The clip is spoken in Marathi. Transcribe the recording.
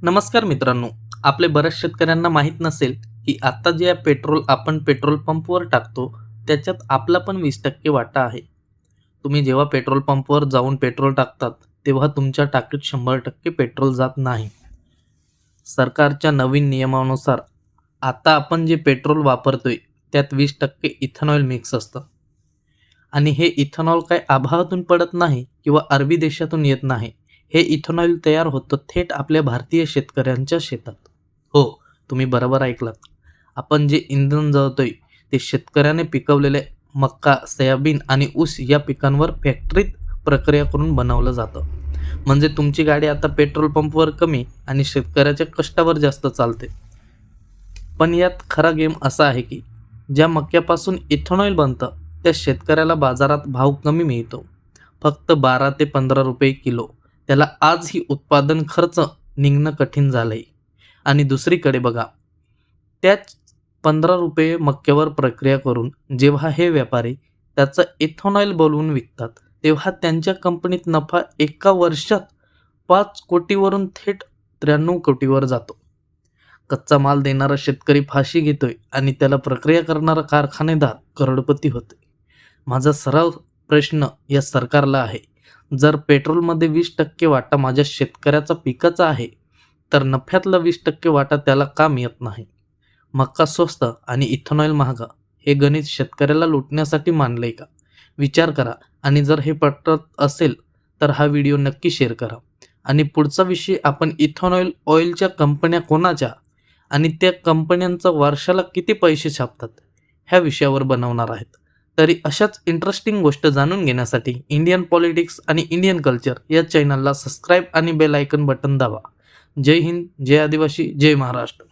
नमस्कार मित्रांनो. आपले बऱ्याच शेतकऱ्यांना माहीत नसेल की आता जे पेट्रोल आपण पेट्रोल पंपवर टाकतो त्याच्यात आपला पण 20% वाटा आहे. तुम्ही जेव्हा पेट्रोल पंपवर जाऊन पेट्रोल टाकतात तेव्हा तुमच्या टाकीत 100% पेट्रोल जात नाही. सरकारच्या नवीन नियमानुसार आता आपण जे पेट्रोल वापरतोय त्यात 20% इथेनॉल मिक्स असतं. आणि हे इथेनॉल काही आभाळातून पडत नाही किंवा अरबी देशातून येत नाही. हे इथेनॉल तयार होतं थेट आपल्या भारतीय शेतकऱ्यांच्या शेतात. हो, तुम्ही बरोबर ऐकलात. आपण जे इंधन जळतोय ते शेतकऱ्याने पिकवलेले मक्का, सोयाबीन आणि ऊस या पिकांवर फॅक्टरीत प्रक्रिया करून बनवलं जातं. म्हणजे तुमची गाडी आता पेट्रोल पंपवर कमी आणि शेतकऱ्याच्या कष्टावर जास्त चालते. पण यात खरा गेम असा आहे की ज्या मक्यापासून इथेनॉल बनतं त्या शेतकऱ्याला बाजारात भाव कमी मिळतो, फक्त 12 ते 15 रुपये किलो. त्याला आजही उत्पादन खर्च निघणं कठीण झालंय. आणि दुसरीकडे बघा, त्याच 15 रुपये मक्यावर प्रक्रिया करून जेव्हा हे व्यापारी त्याचं इथेनॉल बनवून विकतात तेव्हा त्यांच्या कंपनीत नफा एका वर्षात 5 कोटीवरून थेट 93 कोटीवर जातो. कच्चा माल देणारा शेतकरी फाशी घेतोय आणि त्याला प्रक्रिया करणारा कारखानेदार करोडपती होतोय. माझा सराव प्रश्न या सरकारला आहे, जर पेट्रोलमध्ये 20% वाटा माझ्या शेतकऱ्याचा पिकाचा आहे तर नफ्यातला 20% वाटा त्याला का मिळत नाही? मक्का स्वस्त आणि इथेनॉल महाग हे गणित शेतकऱ्याला लुटण्यासाठी मांडलंय का? विचार करा. आणि जर हे पटत असेल तर हा व्हिडिओ नक्की शेअर करा. आणि पुढचा विषय आपण इथेनॉल ऑइलच्या कंपन्या कोणाच्या आणि त्या कंपन्यांचा वर्षाला किती पैसे छापतात ह्या विषयावर बनवणार आहेत. तरी अशाच इंटरेस्टिंग गोष्ट जाणून घेण्यासाठी इंडियन पॉलिटिक्स आणि इंडियन कल्चर या चॅनलला सबस्क्राईब आणि बेल आयकन बटन दाबा. जय हिंद, जय आदिवासी, जय महाराष्ट्र.